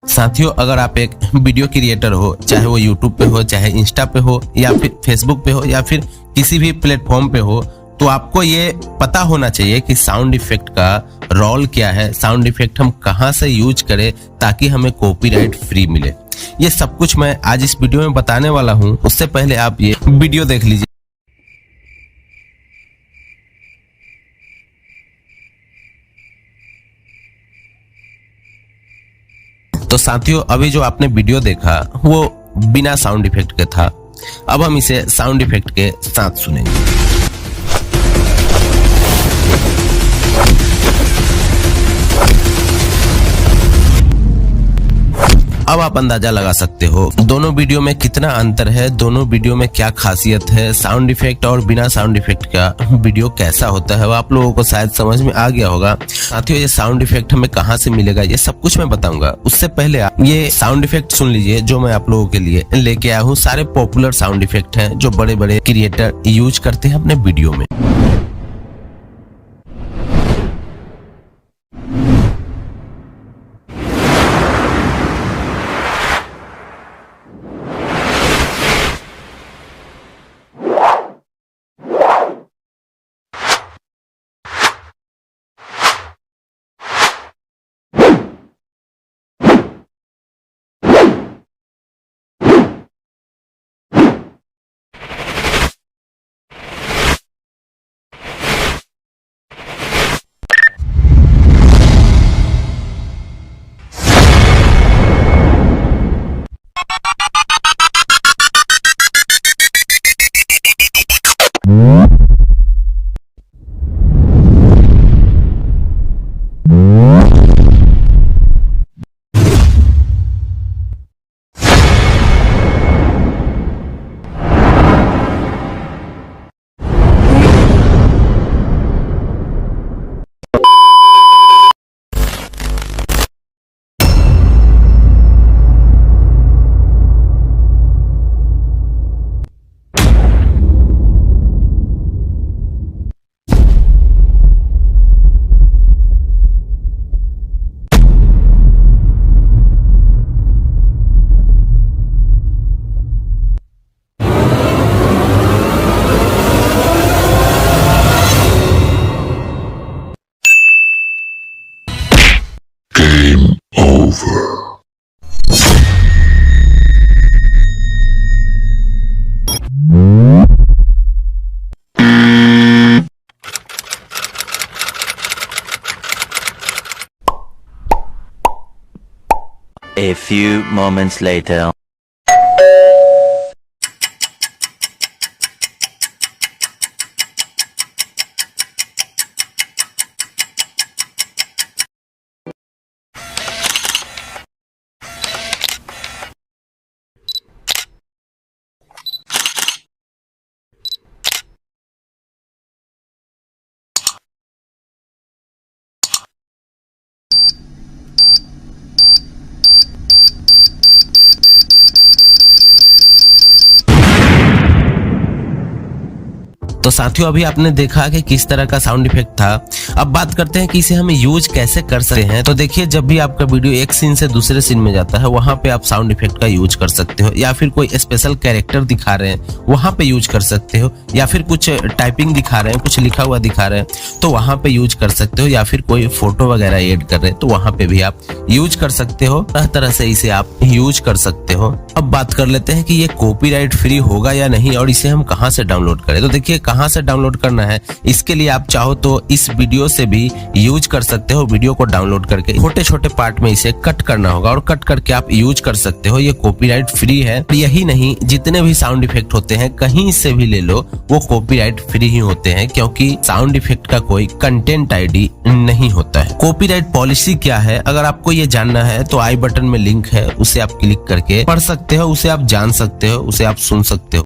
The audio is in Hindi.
साथियों, अगर आप एक वीडियो क्रिएटर हो, चाहे वो यूट्यूब पे हो, चाहे इंस्टा पे हो, या फिर फेसबुक पे हो, या फिर किसी भी प्लेटफॉर्म पे हो, तो आपको ये पता होना चाहिए कि साउंड इफेक्ट का रोल क्या है, साउंड इफेक्ट हम कहां से यूज करें ताकि हमें कॉपीराइट फ्री मिले। ये सब कुछ मैं आज इस वीडियो में बताने वाला हूं। उससे पहले आप ये वीडियो देख लीजिए। तो साथियों, अभी जो आपने वीडियो देखा वो बिना साउंड इफेक्ट के था। अब हम इसे साउंड इफेक्ट के साथ सुनेंगे। अब आप अंदाजा लगा सकते हो दोनों वीडियो में कितना अंतर है, दोनों वीडियो में क्या खासियत है, साउंड इफेक्ट और बिना साउंड इफेक्ट का वीडियो कैसा होता है। वो आप लोगों को शायद समझ में आ गया होगा। साथियों, ये साउंड इफेक्ट हमें कहां से मिलेगा, ये सब कुछ मैं बताऊंगा। उससे पहले आप ये साउंड इफेक्ट सुन लीजिए जो मैं आप लोगों के लिए लेके आया हूँ। सारे पॉपुलर साउंड इफेक्ट हैं जो बड़े बड़े क्रिएटर यूज करते हैं अपने वीडियो में। A few moments later. तो साथियों, अभी आपने देखा कि किस तरह का साउंड इफेक्ट था। अब बात करते हैं कि इसे हम यूज कैसे कर सकते हैं। तो देखिए, जब भी आपका वीडियो एक सीन से दूसरे सीन में जाता है, वहां पे आप साउंड इफेक्ट का यूज कर सकते हो, या फिर कोई स्पेशल कैरेक्टर दिखा रहे हैं वहां पे यूज कर सकते हो, या फिर कुछ टाइपिंग दिखा रहे हैं, कुछ लिखा हुआ दिखा रहे हैं तो वहां पे यूज कर सकते हो, या फिर कोई फोटो वगैरह ऐड कर रहे हैं तो वहां पे भी आप यूज कर सकते हो। तरह तरह से इसे आप यूज कर सकते हो। अब बात कर लेते हैं कि ये कॉपीराइट फ्री होगा या नहीं, और इसे हम कहां से डाउनलोड करें। तो देखिए, कहां से डाउनलोड करना है, इसके लिए आप चाहो तो इस वीडियो से भी यूज कर सकते हो। वीडियो को डाउनलोड करके छोटे छोटे पार्ट में इसे कट करना होगा और कट करके आप यूज कर सकते हो। ये कॉपीराइट फ्री है। यही नहीं, जितने भी साउंड इफेक्ट होते हैं कहीं से भी ले लो, वो कॉपीराइट फ्री ही होते हैं, क्योंकि साउंड इफेक्ट का कोई कंटेंट आईडी नहीं होता है। कॉपीराइट पॉलिसी क्या है, अगर आपको ये जानना है तो आई बटन में लिंक है, उसे आप क्लिक करके पढ़ सकते हो, उसे आप जान सकते हो, उसे आप सुन सकते हो।